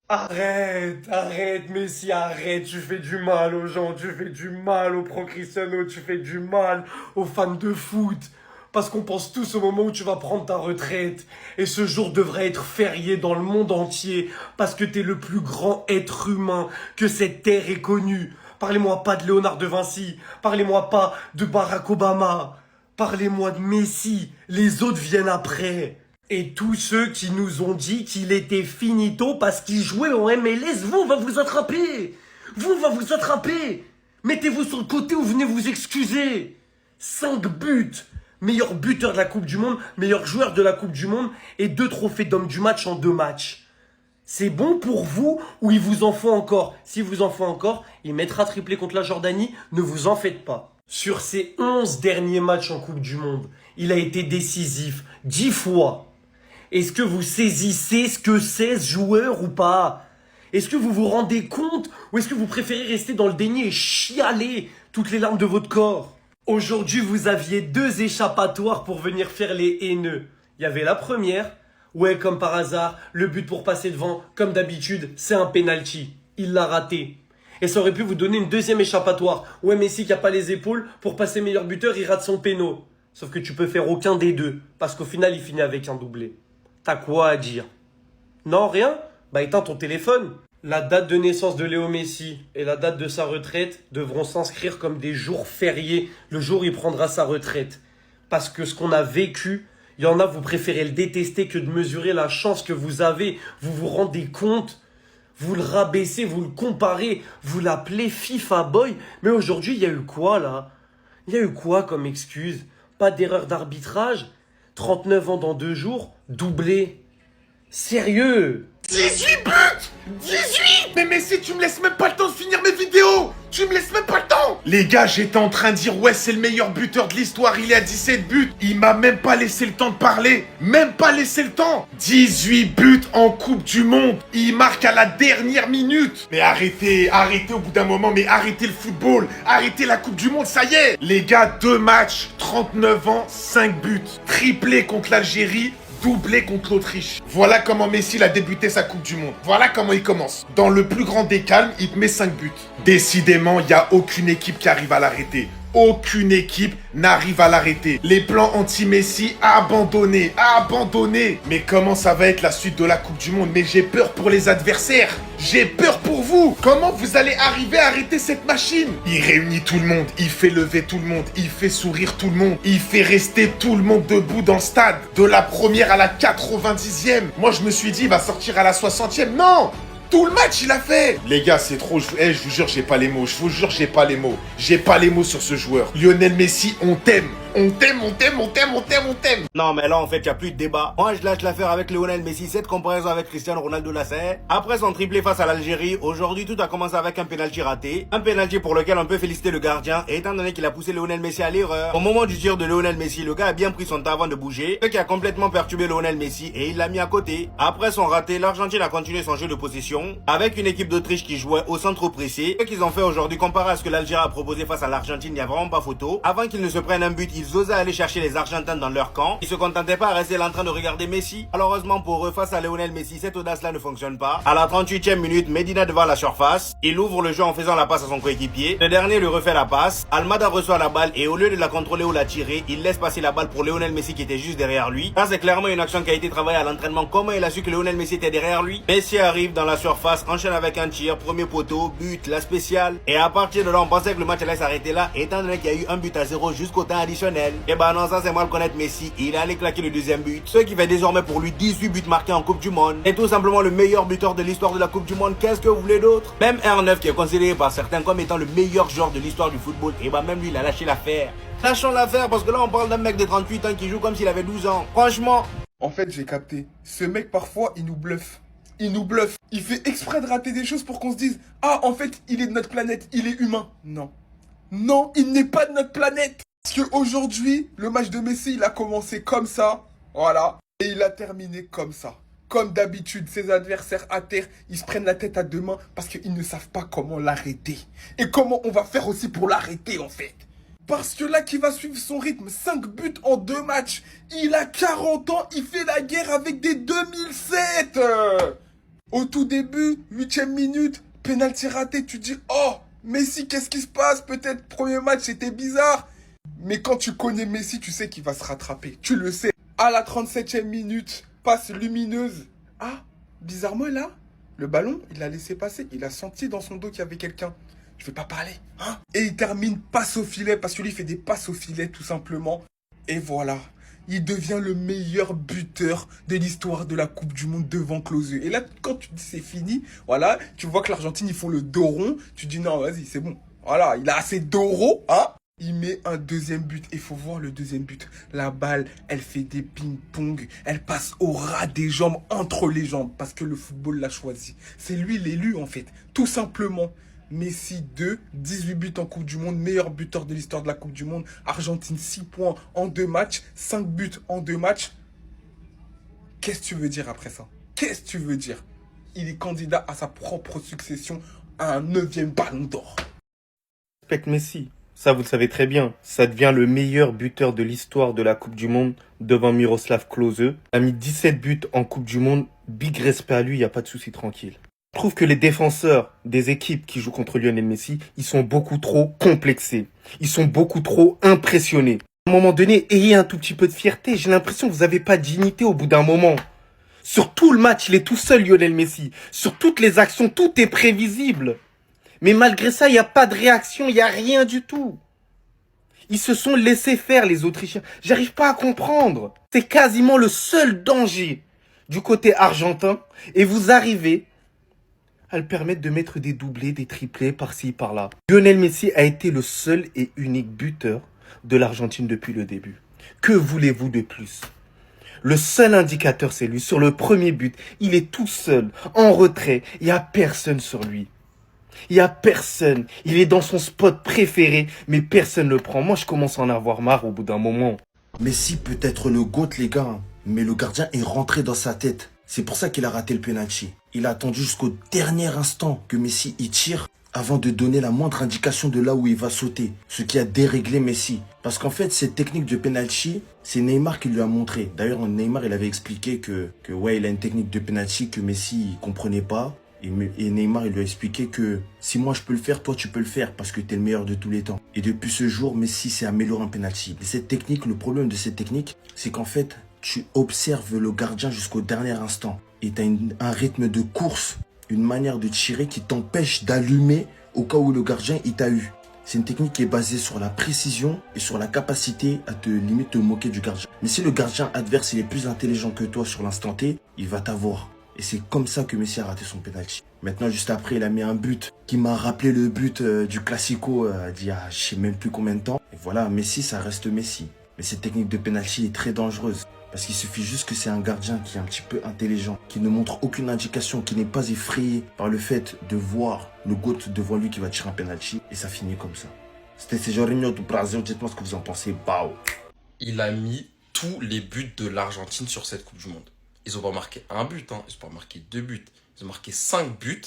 Arrête, arrête, Messi, arrête, tu fais du mal aux gens, tu fais du mal aux pro-Cristiano, tu fais du mal aux fans de foot. Parce qu'on pense tous au moment où tu vas prendre ta retraite. Et ce jour devrait être férié dans le monde entier. Parce que t'es le plus grand être humain que cette terre ait connu. Parlez-moi pas de Léonard de Vinci. Parlez-moi pas de Barack Obama. Parlez-moi de Messi. Les autres viennent après. Et tous ceux qui nous ont dit qu'il était finito parce qu'il jouait au MLS, vous, on va vous attraper. Vous, on va vous attraper. Mettez-vous sur le côté ou venez vous excuser. 5 buts. Meilleur buteur de la Coupe du Monde, meilleur joueur de la Coupe du Monde et 2 trophées d'homme du match en 2 matchs. C'est bon pour vous ou il vous en faut encore? Si vous en faut encore, il mettra triplé contre la Jordanie, ne vous en faites pas. Sur ses 11 derniers matchs en Coupe du Monde, il a été décisif 10 fois. Est-ce que vous saisissez ce que c'est ce joueur ou pas? Est-ce que vous vous rendez compte ou est-ce que vous préférez rester dans le déni et chialer toutes les larmes de votre corps? Aujourd'hui, vous aviez 2 échappatoires pour venir faire les haineux. Il y avait la première, ouais, comme par hasard, le but pour passer devant, comme d'habitude, c'est un penalty. Il l'a raté. Et ça aurait pu vous donner une deuxième échappatoire. Ouais, Messi qui a pas les épaules, pour passer meilleur buteur, il rate son péno. Sauf que tu peux faire aucun des deux, parce qu'au final, il finit avec un doublé. T'as quoi à dire? Non, rien? Bah éteins ton téléphone. La date de naissance de Léo Messi et la date de sa retraite devront s'inscrire comme des jours fériés le jour où il prendra sa retraite. Parce que ce qu'on a vécu, il y en a, vous préférez le détester que de mesurer la chance que vous avez. Vous vous rendez compte? Vous le rabaissez, vous le comparez, vous l'appelez FIFA Boy. Mais aujourd'hui, il y a eu quoi là? Il y a eu quoi comme excuse? Pas d'erreur d'arbitrage? 39 ans dans 2 jours? Doublé? Sérieux? 18. Mais Messi, tu me laisses même pas le temps de finir mes vidéos. Tu me laisses même pas le temps. Les gars, j'étais en train de dire ouais, c'est le meilleur buteur de l'histoire, il est à 17 buts. Il m'a même pas laissé le temps de parler. Même pas laissé le temps. 18 buts en Coupe du Monde. Il marque à la dernière minute. Mais arrêtez, arrêtez au bout d'un moment, mais arrêtez le football. Arrêtez la Coupe du Monde, ça y est. Les gars, 2 matchs, 39 ans, 5 buts. Triplé contre l'Algérie. Doublé contre l'Autriche. Voilà comment Messi a débuté sa Coupe du Monde. Voilà comment il commence. Dans le plus grand des calmes, il te met 5 buts. Décidément, il n'y a aucune équipe qui arrive à l'arrêter. Aucune équipe n'arrive à l'arrêter. Les plans anti-Messi abandonnés, abandonnés. Mais comment ça va être la suite de la Coupe du Monde? Mais j'ai peur pour les adversaires. J'ai peur pour vous. Comment vous allez arriver à arrêter cette machine? Il réunit tout le monde, il fait lever tout le monde, il fait sourire tout le monde, il fait rester tout le monde debout dans le stade. De la première à la 90e. Moi, je me suis dit, il va sortir à la 60e. Non! Tout le match, il a fait. Les gars, c'est trop. Je vous jure, j'ai pas les mots. Je vous jure, j'ai pas les mots. J'ai pas les mots sur ce joueur. Lionel Messi, on t'aime. On t'aime, on t'aime, on t'aime, on t'aime, on t'aime. Non, mais là, en fait, il n'y a plus de débat. Moi, je lâche l'affaire avec Lionel Messi. Cette comparaison avec Cristiano Ronaldo, là, c'est. Après son triplé face à l'Algérie, aujourd'hui, tout a commencé avec un penalty raté. Un penalty pour lequel on peut féliciter le gardien, étant donné qu'il a poussé Lionel Messi à l'erreur. Au moment du tir de Lionel Messi, le gars a bien pris son temps avant de bouger, ce qui a complètement perturbé Lionel Messi et il l'a mis à côté. Après son raté, l'Argentine a continué son jeu de possession, avec une équipe d'Autriche qui jouait au centre pressé. Ce qu'ils ont fait aujourd'hui, comparé à ce que l'Algérie a proposé face à l'Argentine, il n'y a vraiment pas photo. Avant qu'ils ne se prennent un but, ils osaient aller chercher les Argentins dans leur camp. Ils se contentaient pas à rester là en train de regarder Messi. Malheureusement pour eux, face à Lionel Messi, cette audace-là ne fonctionne pas. À la 38e minute, Medina devant la surface. Il ouvre le jeu en faisant la passe à son coéquipier. Le dernier lui refait la passe. Almada reçoit la balle et au lieu de la contrôler ou la tirer, il laisse passer la balle pour Lionel Messi qui était juste derrière lui. Ça, c'est clairement une action qui a été travaillée à l'entraînement. Comment il a su que Lionel Messi était derrière lui? Messi arrive dans la surface, enchaîne avec un tir, premier poteau, but, la spéciale. Et à partir de là, on pensait que le match allait s'arrêter là, étant donné qu'il y a eu un but à 0 jusqu'au temps additionnel. Et bah non, ça c'est mal connaître Messi. Il allait claquer le deuxième but, ce qui fait désormais pour lui 18 buts marqués en Coupe du Monde. Et tout simplement le meilleur buteur de l'histoire de la Coupe du Monde. Qu'est-ce que vous voulez d'autre? Même R9 qui est considéré par certains comme étant le meilleur joueur de l'histoire du football, et bah même lui il a lâché l'affaire. Lâchons l'affaire parce que là on parle d'un mec de 38 ans qui joue comme s'il avait 12 ans. Franchement. En fait, j'ai capté. Ce mec, parfois, il nous bluffe. Il nous bluffe. Il fait exprès de rater des choses pour qu'on se dise « Ah, en fait, il est de notre planète. Il est humain. » Non. Non, il n'est pas de notre planète. Parce qu'aujourd'hui, le match de Messi, il a commencé comme ça. Voilà. Et il a terminé comme ça. Comme d'habitude, ses adversaires à terre, ils se prennent la tête à 2 mains parce qu'ils ne savent pas comment l'arrêter. Et comment on va faire aussi pour l'arrêter, en fait. Parce que là, qui va suivre son rythme, 5 buts en 2 matchs. Il a 40 ans, il fait la guerre avec des 2007. Au tout début, 8e minute, penalty raté, tu dis, oh, Messi, qu'est-ce qui se passe? Peut-être premier match, c'était bizarre. Mais quand tu connais Messi, tu sais qu'il va se rattraper. Tu le sais. À la 37e minute, passe lumineuse. Ah, bizarrement là, le ballon, il l'a laissé passer. Il a senti dans son dos qu'il y avait quelqu'un. Je vais pas parler. Hein? Et il termine passe au filet, parce que lui, il fait des passes au filet, tout simplement. Et voilà. Il devient le meilleur buteur de l'histoire de la Coupe du Monde devant Klose. Et là, quand tu dis c'est fini, voilà, tu vois que l'Argentine, ils font le dos rond. Tu dis non, vas-y, c'est bon. Voilà, il a assez d'euros, hein. Il met un deuxième but. Il faut voir le deuxième but. La balle, elle fait des ping-pong. Elle passe au ras des jambes, entre les jambes. Parce que le football l'a choisi. C'est lui l'élu, en fait. Tout simplement. Messi 2, 18 buts en Coupe du Monde, meilleur buteur de l'histoire de la Coupe du Monde. Argentine 6 points en 2 matchs, 5 buts en 2 matchs. Qu'est-ce que tu veux dire après ça? Qu'est-ce que tu veux dire? Il est candidat à sa propre succession à un 9e ballon d'or. Respecte Messi. Ça, vous le savez très bien. Ça devient le meilleur buteur de l'histoire de la Coupe du Monde devant Miroslav Klose. Il a mis 17 buts en Coupe du Monde. Big respect à lui, il n'y a pas de souci, tranquille. Je trouve que les défenseurs des équipes qui jouent contre Lionel Messi, ils sont beaucoup trop complexés. Ils sont beaucoup trop impressionnés. À un moment donné, ayez un tout petit peu de fierté. J'ai l'impression que vous n'avez pas de dignité au bout d'un moment. Sur tout le match, il est tout seul, Lionel Messi. Sur toutes les actions, tout est prévisible. Mais malgré ça, il n'y a pas de réaction, il n'y a rien du tout. Ils se sont laissés faire, les Autrichiens. J'arrive pas à comprendre. C'est quasiment le seul danger du côté argentin. Et vous arrivez à le permettre de mettre des doublés, des triplés par-ci, par-là. Lionel Messi a été le seul et unique buteur de l'Argentine depuis le début. Que voulez-vous de plus? Le seul indicateur, c'est lui. Sur le premier but, il est tout seul, en retrait. Il n'y a personne sur lui. Il n'y a personne. Il est dans son spot préféré, mais personne ne le prend. Moi, je commence à en avoir marre au bout d'un moment. Messi peut être le GOAT, les gars, mais le gardien est rentré dans sa tête. C'est pour ça qu'il a raté le penalty. Il a attendu jusqu'au dernier instant que Messi y tire avant de donner la moindre indication de là où il va sauter. Ce qui a déréglé Messi. Parce qu'en fait, cette technique de penalty, c'est Neymar qui lui a montré. D'ailleurs, Neymar, il avait expliqué que ouais, il a une technique de penalty que Messi il comprenait pas. Et Neymar, il lui a expliqué que si moi je peux le faire, toi tu peux le faire parce que t'es le meilleur de tous les temps. Et depuis ce jour, Messi s'est amélioré en penalty. Et cette technique, le problème de cette technique, c'est qu'en fait, tu observes le gardien jusqu'au dernier instant. Et tu as un rythme de course, une manière de tirer qui t'empêche d'allumer au cas où le gardien il t'a eu. C'est une technique qui est basée sur la précision et sur la capacité à limite te moquer du gardien. Mais si le gardien adverse il est plus intelligent que toi sur l'instant T, il va t'avoir. Et c'est comme ça que Messi a raté son penalty. Maintenant, juste après, il a mis un but qui m'a rappelé le but du Classico d'il y a je sais même plus combien de temps. Et voilà, Messi, ça reste Messi. Mais cette technique de penalty est très dangereuse. Parce qu'il suffit juste que c'est un gardien qui est un petit peu intelligent, qui ne montre aucune indication, qui n'est pas effrayé par le fait de voir le GOAT devant lui qui va tirer un penalty. Et ça finit comme ça. C'était Jorginho du Brésil. Dites-moi ce que vous en pensez. Bao. Il a mis tous les buts de l'Argentine sur cette Coupe du Monde. Ils n'ont pas marqué un but, hein. Ils n'ont pas marqué 2 buts. Ils ont marqué 5 buts.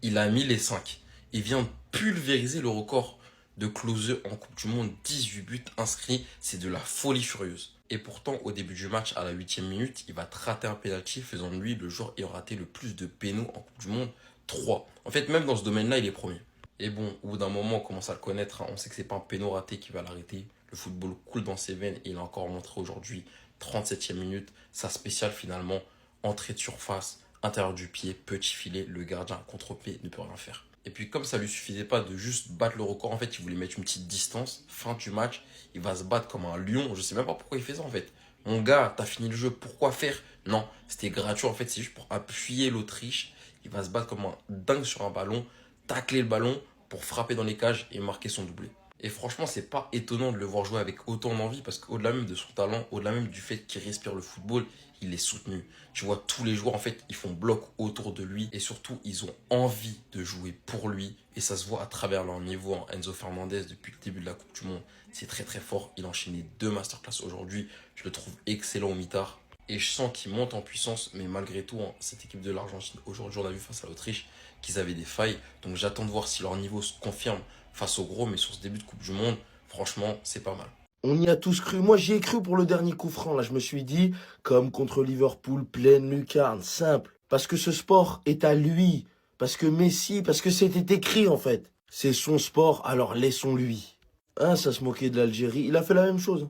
Il a mis les 5. Il vient de pulvériser le record de Klose en Coupe du Monde. 18 buts inscrits. C'est de la folie furieuse. Et pourtant, au début du match, à la 8e minute, il va te rater un penalty, faisant de lui le joueur ayant raté le plus de pénaux en Coupe du Monde. 3. En fait, même dans ce domaine-là, il est premier. Et bon, au bout d'un moment, on commence à le connaître. Hein. On sait que c'est pas un pénal raté qui va l'arrêter. Le football coule dans ses veines et il a encore montré aujourd'hui, 37e minute, sa spéciale finalement, entrée de surface, intérieur du pied, petit filet, le gardien contre-pied ne peut rien faire. Et puis comme ça lui suffisait pas de juste battre le record, en fait il voulait mettre une petite distance, fin du match, il va se battre comme un lion, je sais même pas pourquoi il fait ça en fait. Mon gars, t'as fini le jeu, pourquoi faire? Non, c'était gratuit en fait, c'est juste pour appuyer l'Autriche, il va se battre comme un dingue sur un ballon, tacler le ballon pour frapper dans les cages et marquer son doublé. Et franchement, c'est pas étonnant de le voir jouer avec autant d'envie parce qu'au-delà même de son talent, au-delà même du fait qu'il respire le football, il est soutenu. Tu vois, tous les joueurs, en fait, ils font bloc autour de lui et surtout, ils ont envie de jouer pour lui. Et ça se voit à travers leur niveau. En Enzo Fernandez, depuis le début de la Coupe du Monde, c'est très très fort. Il a enchaîné 2 masterclass aujourd'hui. Je le trouve excellent au mitard. Et je sens qu'il monte en puissance, mais malgré tout, hein, cette équipe de l'Argentine, aujourd'hui, on a vu face à l'Autriche qu'ils avaient des failles. Donc j'attends de voir si leur niveau se confirme face au gros, mais sur ce début de Coupe du Monde, franchement, c'est pas mal. On y a tous cru. Moi, j'y ai cru pour le dernier coup franc. Là, je me suis dit, comme contre Liverpool, pleine lucarne, simple. Parce que ce sport est à lui. Parce que Messi, parce que c'était écrit en fait. C'est son sport, alors laissons-lui. Hein, ça se moquait de l'Algérie. Il a fait la même chose.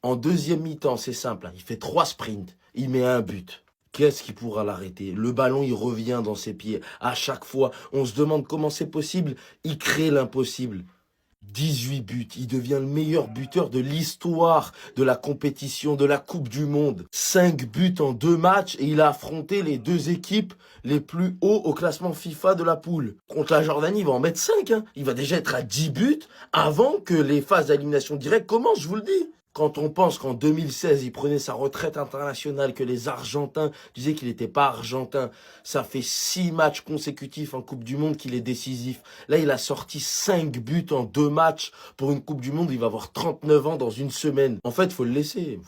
En deuxième mi-temps, c'est simple. Il fait 3 sprints. Il met un but. Qu'est-ce qui pourra l'arrêter? Le ballon, il revient dans ses pieds. À chaque fois, on se demande comment c'est possible. Il crée l'impossible. 18 buts. Il devient le meilleur buteur de l'histoire de la compétition, de la Coupe du Monde. 5 buts en 2 matchs et il a affronté les 2 équipes les plus hauts au classement FIFA de la poule. Contre la Jordanie, il va en mettre 5. Hein. Il va déjà être à 10 buts avant que les phases d'élimination directe commencent, je vous le dis. Quand on pense qu'en 2016, il prenait sa retraite internationale, que les Argentins disaient qu'il n'était pas argentin, ça fait 6 matchs consécutifs en Coupe du Monde qu'il est décisif. Là, il a sorti 5 buts en 2 matchs pour une Coupe du Monde. Il va avoir 39 ans dans une semaine. En fait, faut le laisser,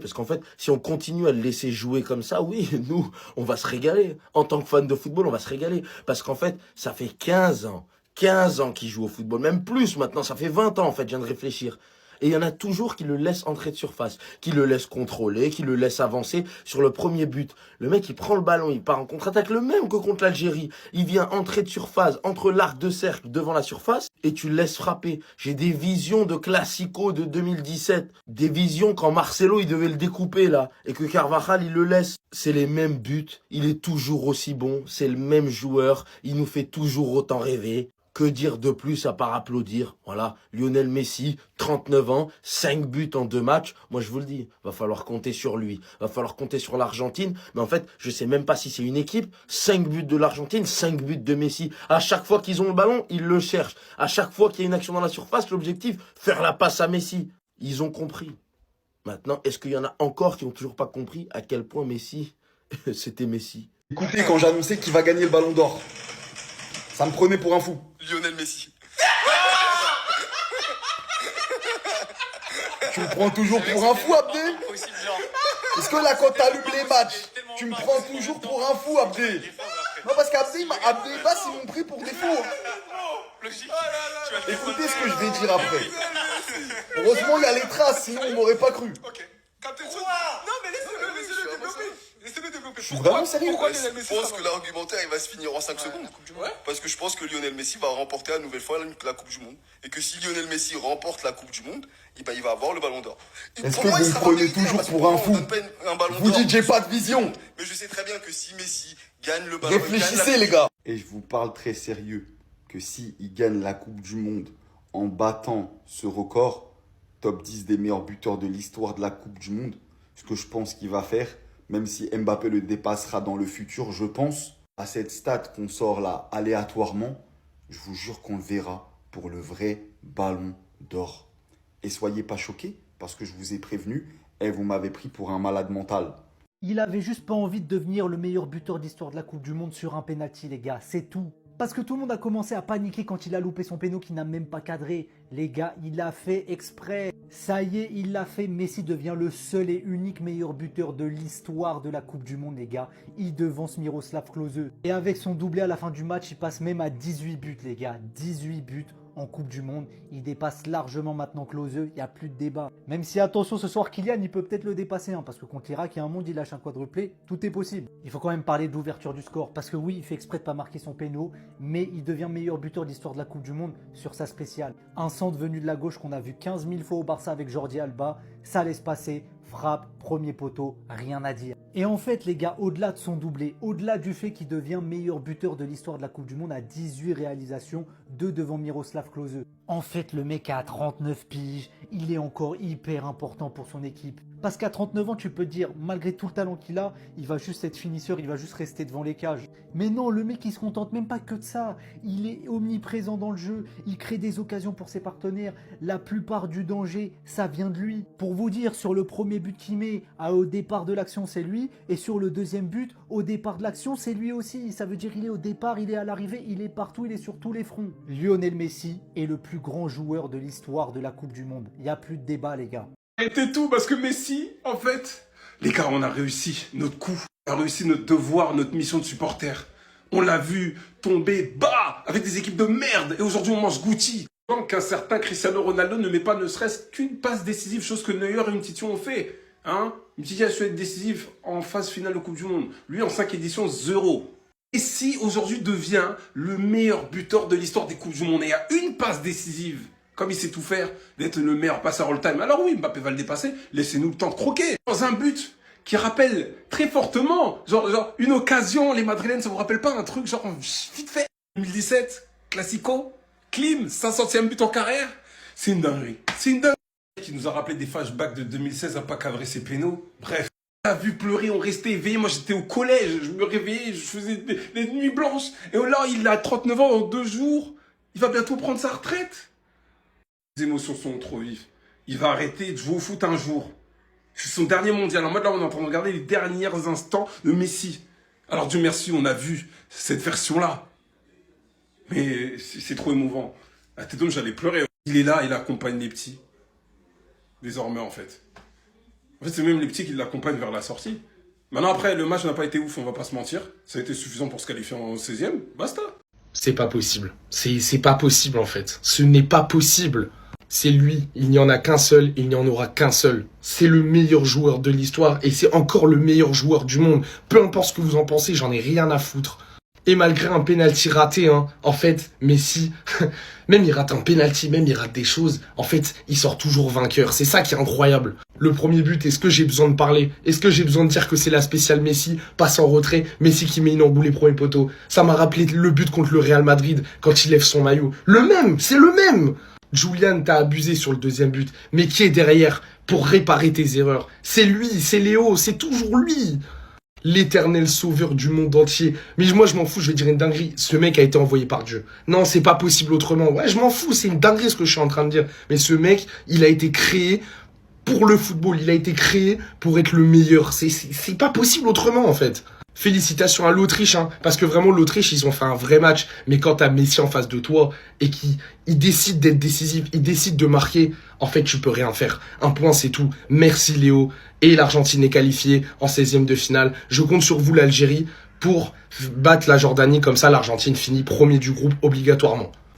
parce qu'en fait, si on continue à le laisser jouer comme ça, oui, nous, on va se régaler. En tant que fan de football, on va se régaler. Parce qu'en fait, ça fait 15 ans qu'il joue au football. Même plus maintenant, ça fait 20 ans en fait, je viens de réfléchir. Et il y en a toujours qui le laissent entrer de surface, qui le laissent contrôler, qui le laissent avancer sur le premier but. Le mec, il prend le ballon, il part en contre-attaque, le même que contre l'Algérie. Il vient entrer de surface, entre l'arc de cercle devant la surface, et tu le laisses frapper. J'ai des visions de Classico de 2017. Des visions quand Marcelo, il devait le découper, là, et que Carvajal, il le laisse. C'est les mêmes buts, il est toujours aussi bon, c'est le même joueur, il nous fait toujours autant rêver. Que dire de plus à part applaudir? Voilà, Lionel Messi, 39 ans, 5 buts en 2 matchs. Moi, je vous le dis, va falloir compter sur lui. Va falloir compter sur l'Argentine. Mais en fait, je sais même pas si c'est une équipe. 5 buts de l'Argentine, 5 buts de Messi. À chaque fois qu'ils ont le ballon, ils le cherchent. À chaque fois qu'il y a une action dans la surface, l'objectif, faire la passe à Messi. Ils ont compris. Maintenant, est-ce qu'il y en a encore qui ont toujours pas compris à quel point Messi, c'était Messi? Écoutez, quand j'annonçais qu'il va gagner le ballon d'or, ça me prenait pour un fou. Lionel Messi. Tu me prends toujours pour un fou, Abdé? Est-ce que là, quand t'allumes les matchs, tu me prends toujours pour un fou, Abdé? Non, parce qu'Abdé et Bass, ils m'ont pris pour des fous. Écoutez ce que je vais dire après. Heureusement, il y a les traces, sinon on m'aurait pas cru. Non, mais laissez-le développer. Laissez-le développer. Je suis vraiment sérieux. Je pense que l'argumentaire, il va se finir en 5 secondes. Parce que je pense que Lionel Messi va remporter à nouvelle fois la Coupe du Monde. Et que si Lionel Messi remporte la Coupe du Monde, il va avoir le ballon d'or. Est-ce que vous me prenez toujours pour un fou? Vous dites j'ai pas de vision. Mais je sais très bien que si Messi gagne le ballon d'or. Réfléchissez, les gars. Et je vous parle très sérieux. Que si il gagne la Coupe du Monde en battant ce record, top 10 des meilleurs buteurs de l'histoire de la Coupe du Monde, ce que je pense qu'il va faire, même si Mbappé le dépassera dans le futur, je pense, à cette stat qu'on sort là aléatoirement, je vous jure qu'on le verra pour le vrai ballon d'or. Et soyez pas choqués, parce que je vous ai prévenu, et vous m'avez pris pour un malade mental. Il avait juste pas envie de devenir le meilleur buteur d'histoire de la Coupe du Monde sur un penalty, les gars, c'est tout. Parce que tout le monde a commencé à paniquer quand il a loupé son péno qui n'a même pas cadré. Les gars, il l'a fait exprès. Ça y est, il l'a fait. Messi devient le seul et unique meilleur buteur de l'histoire de la Coupe du Monde, les gars. Il devance Miroslav Klose. Et avec son doublé à la fin du match, il passe même à 18 buts, les gars. 18 buts en Coupe du Monde. Il dépasse largement maintenant Klose. Il n'y a plus de débat. Même si, attention, ce soir, Kylian, il peut peut-être le dépasser. Hein, parce que contre l'Irak, il y a un monde, il lâche un quadruplé. Tout est possible. Il faut quand même parler de l'ouverture du score. Parce que oui, il fait exprès de pas marquer son péno. Mais il devient meilleur buteur de l'histoire de la Coupe du Monde sur sa spéciale. Un centre venu de la gauche qu'on a vu 15 000 fois au Barça avec Jordi Alba. Ça laisse passer. Frappe, premier poteau, rien à dire. Et en fait, les gars, au-delà de son doublé, au-delà du fait qu'il devient meilleur buteur de l'histoire de la Coupe du Monde à 18 réalisations, 2 devant Miroslav Klose. En fait, le mec a 39 piges, il est encore hyper important pour son équipe. Parce qu'à 39 ans, tu peux te dire, malgré tout le talent qu'il a, il va juste être finisseur, il va juste rester devant les cages. Mais non, le mec, il se contente même pas que de ça. Il est omniprésent dans le jeu, il crée des occasions pour ses partenaires. La plupart du danger, ça vient de lui. Pour vous dire, sur le premier but qu'il met, au départ de l'action, c'est lui. Et sur le deuxième but, au départ de l'action, c'est lui aussi. Ça veut dire il est au départ, il est à l'arrivée, il est partout, il est sur tous les fronts. Lionel Messi est le plus grand joueur de l'histoire de la Coupe du Monde. Il n'y a plus de débat, les gars. Arrêtez tout, parce que Messi, en fait... Les gars, on a réussi notre coup. On a réussi notre devoir, notre mission de supporter. On l'a vu tomber bas avec des équipes de merde. Et aujourd'hui, on mange Gucci. Qu'un certain Cristiano Ronaldo ne met pas ne serait-ce qu'une passe décisive, chose que Neuer et Umtiti ont fait. Hein? Umtiti a su être décisif en phase finale de Coupe du Monde. Lui, en 5 éditions, 0. Messi, aujourd'hui, devient le meilleur buteur de l'histoire des Coupes du Monde. Et il y a une passe décisive, comme il sait tout faire, d'être le meilleur passeur all-time. Alors oui, Mbappé va le dépasser, laissez-nous le temps de croquer. Dans un but qui rappelle très fortement, genre une occasion, les Madrilènes, ça vous rappelle pas un truc genre vite fait 2017, Classico, Klim, 500e but en carrière. C'est une dinguerie. C'est une dinguerie. Qui nous a rappelé des flashbacks de 2016 à pas cadrer ses pénaux. Bref. On a vu pleurer, on restait éveillé. Moi, j'étais au collège. Je me réveillais, je faisais des nuits blanches. Et là, il a 39 ans dans 2 jours. Il va bientôt prendre sa retraite. Les émotions sont trop vives. Il va arrêter de jouer au foot un jour. C'est son dernier mondial. En mode là, on est en train de regarder les derniers instants de Messi. Alors, Dieu merci, on a vu cette version-là. Mais c'est trop émouvant. À Tédom, j'allais pleurer. Il est là, il accompagne les petits. Désormais, en fait. En fait, c'est même les petits qui l'accompagnent vers la sortie. Maintenant, après, le match n'a pas été ouf, on va pas se mentir. Ça a été suffisant pour se qualifier en 16e. Basta. C'est pas possible. C'est pas possible, en fait. Ce n'est pas possible. C'est lui. Il n'y en a qu'un seul. Il n'y en aura qu'un seul. C'est le meilleur joueur de l'histoire et c'est encore le meilleur joueur du monde. Peu importe ce que vous en pensez, j'en ai rien à foutre. Et malgré un penalty raté, en fait, Messi, même il rate un penalty, même il rate des choses, en fait, il sort toujours vainqueur. C'est ça qui est incroyable. Le premier but, est-ce que j'ai besoin de parler? Est-ce que j'ai besoin de dire que c'est la spéciale Messi, passe en retrait, Messi qui met une emboulée premier poteau? Ça m'a rappelé le but contre le Real Madrid, quand il lève son maillot. Le même, c'est le même. Julian, t'as abusé sur le deuxième but, mais qui est derrière pour réparer tes erreurs? C'est lui, c'est Léo, c'est toujours lui. L'éternel sauveur du monde entier. Mais moi, je m'en fous, je vais dire une dinguerie. Ce mec a été envoyé par Dieu. Non, c'est pas possible autrement. Ouais, je m'en fous, c'est une dinguerie ce que je suis en train de dire. Mais ce mec, il a été créé pour le football. Il a été créé pour être le meilleur. C'est pas possible autrement, en fait. Félicitations à l'Autriche, hein, parce que vraiment, l'Autriche, ils ont fait un vrai match. Mais quand t'as Messi en face de toi et qu'il décide d'être décisif, il décide de marquer, en fait, tu peux rien faire. Un point, c'est tout. Merci, Léo. Et l'Argentine est qualifiée en 16e de finale. Je compte sur vous, l'Algérie, pour battre la Jordanie. Comme ça, l'Argentine finit premier du groupe obligatoirement.